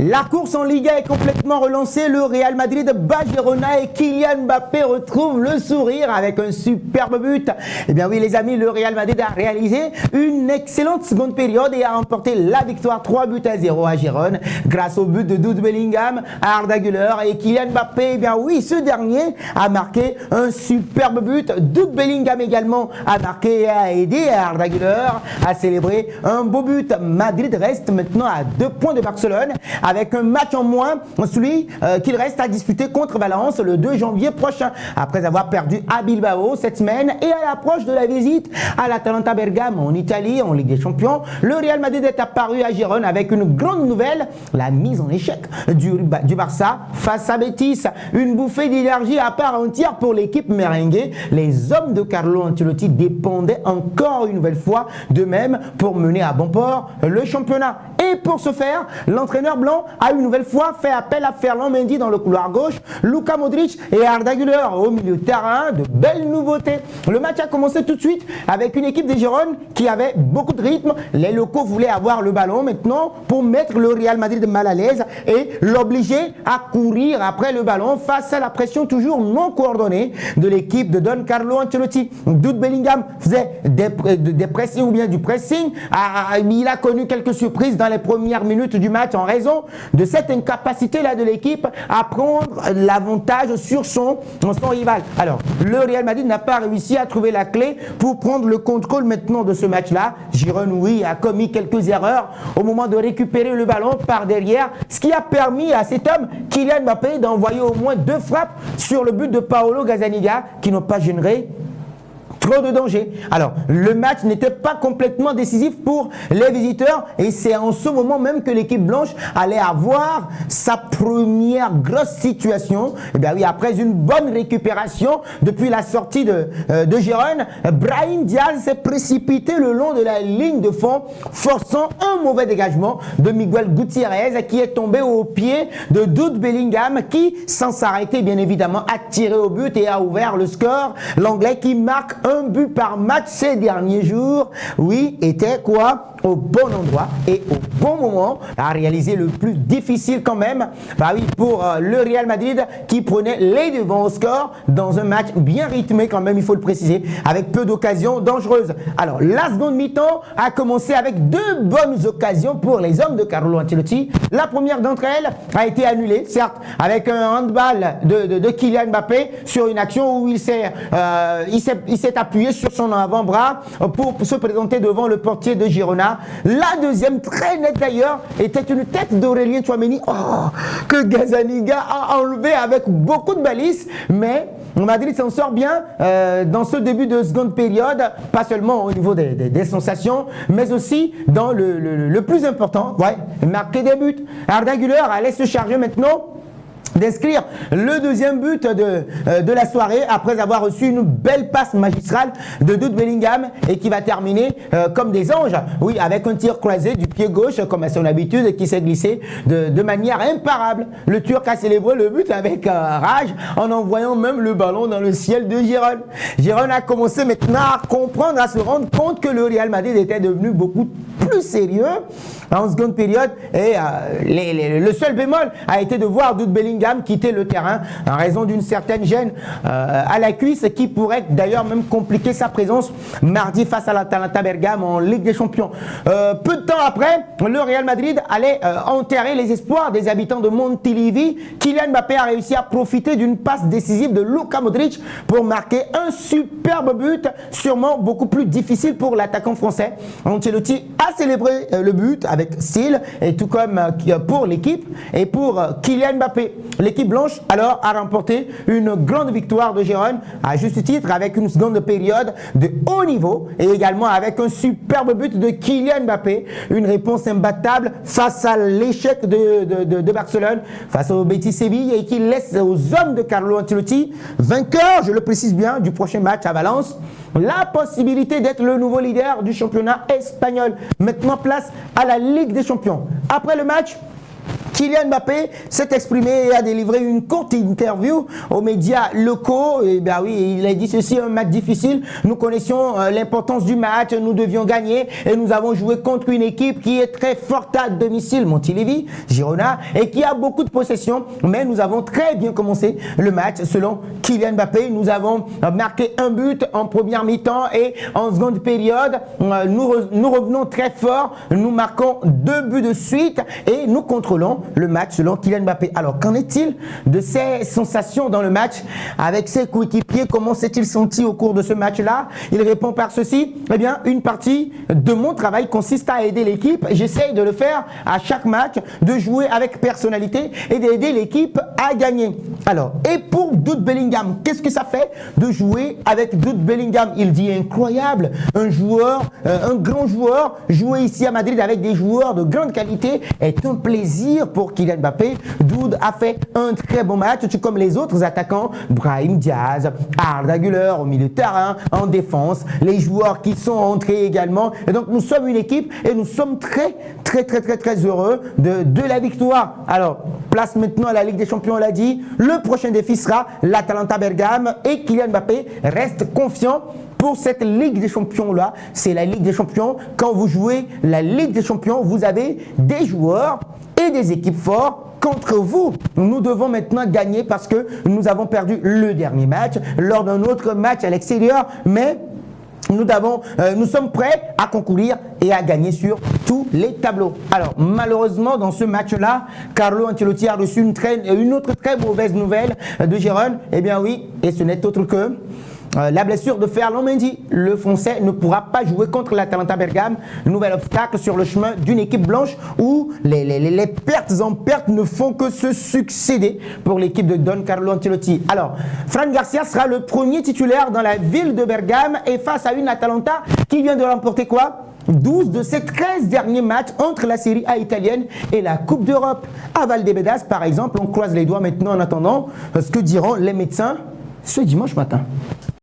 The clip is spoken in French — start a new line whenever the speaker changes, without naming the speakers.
La course en Liga est complètement relancée. Le Real Madrid bat Girona et Kylian Mbappé retrouve le sourire avec un superbe but. Eh bien oui les amis, le Real Madrid a réalisé une excellente seconde période et a remporté la victoire 3-0 à Gérone grâce au but de Jude Bellingham, Arda Güler et Kylian Mbappé. Eh bien oui, ce dernier a marqué un superbe but. Jude Bellingham également a marqué et a aidé Arda Güler à célébrer un beau but. Madrid reste maintenant à 2 points de Barcelone, avec un match en moins, celui qu'il reste à disputer contre Valence le 2 janvier prochain, après avoir perdu à Bilbao cette semaine et à l'approche de la visite à l'Atalanta Bergame en Italie, en Ligue des Champions. Le Real Madrid est apparu à Gérone avec une grande nouvelle, la mise en échec du Barça face à Betis. Une bouffée d'énergie à part entière pour l'équipe merengue. Les hommes de Carlo Ancelotti dépendaient encore une nouvelle fois d'eux-mêmes pour mener à bon port le championnat. Et pour ce faire, l'entraîneur blanc a une nouvelle fois fait appel à Ferland Mendy dans le couloir gauche, Luka Modric et Arda Güler au milieu de terrain. De belles nouveautés. Le match a commencé tout de suite avec une équipe des Girondins qui avait beaucoup de rythme. Les locaux voulaient avoir le ballon maintenant pour mettre le Real Madrid mal à l'aise et l'obliger à courir après le ballon face à la pression toujours non coordonnée de l'équipe de Don Carlo Ancelotti. Jude Bellingham faisait des pressings ou bien du pressing. Il a connu quelques surprises dans les premières minutes du match en raison de cette incapacité-là de l'équipe à prendre l'avantage sur son rival. Alors, le Real Madrid n'a pas réussi à trouver la clé pour prendre le contrôle maintenant de ce match-là. Girona, oui, a commis quelques erreurs au moment de récupérer le ballon par derrière, ce qui a permis à cet homme, Kylian Mbappé, d'envoyer au moins 2 frappes sur le but de Paolo Gazzaniga qui n'ont pas généré trop de danger. Alors, le match n'était pas complètement décisif pour les visiteurs et c'est en ce moment même que l'équipe blanche allait avoir sa première grosse situation. Et bien oui, après une bonne récupération depuis la sortie de Gérone, Brahim Diaz s'est précipité le long de la ligne de fond, forçant un mauvais dégagement de Miguel Gutiérrez qui est tombé au pied de Jude Bellingham qui, sans s'arrêter bien évidemment, a tiré au but et a ouvert le score. L'Anglais qui marque un but par match ces derniers jours, oui, était quoi? Au bon endroit et au bon moment, à réaliser le plus difficile quand même, bah oui, pour le Real Madrid qui prenait les devants au score dans un match bien rythmé quand même, il faut le préciser, avec peu d'occasions dangereuses. Alors, la seconde mi-temps a commencé avec 2 bonnes occasions pour les hommes de Carlo Ancelotti. La première d'entre elles a été annulée, certes, avec un handball de Kylian Mbappé sur une action où il s'est appuyé sur son avant-bras pour se présenter devant le portier de Girona. La deuxième, très nette d'ailleurs, était une tête d'Aurélien Tchouaméni que Gazzaniga a enlevé avec beaucoup de balises, mais Madrid s'en sort bien dans ce début de seconde période, pas seulement au niveau des sensations, mais aussi dans le plus important, marquer des buts. Arda Güler allait se charger maintenant d'inscrire le deuxième but de la soirée après avoir reçu une belle passe magistrale de Jude Bellingham et qui va terminer comme des anges, oui, avec un tir croisé du pied gauche comme à son habitude et qui s'est glissé de manière imparable. Le Turc a célébré le but avec rage en envoyant même le ballon dans le ciel de Gérone. Gérone a commencé maintenant à comprendre, à se rendre compte que le Real Madrid était devenu beaucoup plus sérieux en seconde période et le seul bémol a été de voir Jude Bellingham quitter le terrain en raison d'une certaine gêne à la cuisse qui pourrait d'ailleurs même compliquer sa présence mardi face à l'Atalanta Bergame en Ligue des Champions. Peu de temps après, le Real Madrid allait enterrer les espoirs des habitants de Montilivi. Kylian Mbappé a réussi à profiter d'une passe décisive de Luka Modric pour marquer un superbe but, sûrement beaucoup plus difficile pour l'attaquant français. Ancelotti a célébré le but avec style et tout comme pour l'équipe et pour Kylian Mbappé. L'équipe blanche alors a remporté une grande victoire de Gérone à juste titre avec une seconde période de haut niveau et également avec un superbe but de Kylian Mbappé, une réponse imbattable face à l'échec de Barcelone face au Betis Séville et qui laisse aux hommes de Carlo Ancelotti, vainqueurs, je le précise bien, du prochain match à Valence, la possibilité d'être le nouveau leader du championnat espagnol. Maintenant place à la Ligue des Champions. Après le match, Kylian Mbappé s'est exprimé et a délivré une courte interview aux médias locaux. Et bien oui, il a dit ceci, un match difficile. Nous connaissions l'importance du match, nous devions gagner et nous avons joué contre une équipe qui est très forte à domicile, Montilivi, Girona, et qui a beaucoup de possession. Mais nous avons très bien commencé le match selon Kylian Mbappé. Nous avons marqué un but en première mi-temps et en seconde période, nous revenons très fort. Nous marquons 2 buts de suite et nous contrôlons le match selon Kylian Mbappé. Alors, qu'en est-il de ses sensations dans le match avec ses coéquipiers? Comment s'est-il senti au cours de ce match-là? Il répond par ceci: eh bien, une partie de mon travail consiste à aider l'équipe. J'essaye de le faire à chaque match, de jouer avec personnalité et d'aider l'équipe à gagner. Alors, et pour Jude Bellingham, qu'est-ce que ça fait de jouer avec Jude Bellingham? Il dit incroyable, un joueur, un grand joueur, jouer ici à Madrid avec des joueurs de grande qualité est un plaisir pour Kylian Mbappé. Jude a fait un très bon match, tout comme les autres attaquants, Brahim Diaz, Arda Güler au milieu de terrain, en défense, les joueurs qui sont entrés également. Et donc nous sommes une équipe et nous sommes très heureux de la victoire. Alors, place maintenant à la Ligue des Champions, on l'a dit. Le prochain défi sera l'Atalanta Bergame et Kylian Mbappé reste confiant pour cette Ligue des Champions-là. C'est la Ligue des Champions. Quand vous jouez la Ligue des Champions, vous avez des joueurs et des équipes fortes contre vous. Nous devons maintenant gagner parce que nous avons perdu le dernier match lors d'un autre match à l'extérieur, mais nous sommes prêts à concourir et à gagner sur tous les tableaux. Alors, malheureusement, dans ce match-là, Carlo Ancelotti a reçu une autre très mauvaise nouvelle de Gérone. Eh bien oui, et ce n'est autre que la blessure de Ferland Mendy. Le Français ne pourra pas jouer contre l'Atalanta Bergame. Nouvel obstacle sur le chemin d'une équipe blanche où les pertes en pertes ne font que se succéder pour l'équipe de Don Carlo Ancelotti. Alors, Fran Garcia sera le premier titulaire dans la ville de Bergame et face à une Atalanta qui vient de remporter quoi? 12 de ses 13 derniers matchs entre la Série A italienne et la Coupe d'Europe. À Valdebebas, par exemple, on croise les doigts maintenant en attendant ce que diront les médecins ce dimanche matin.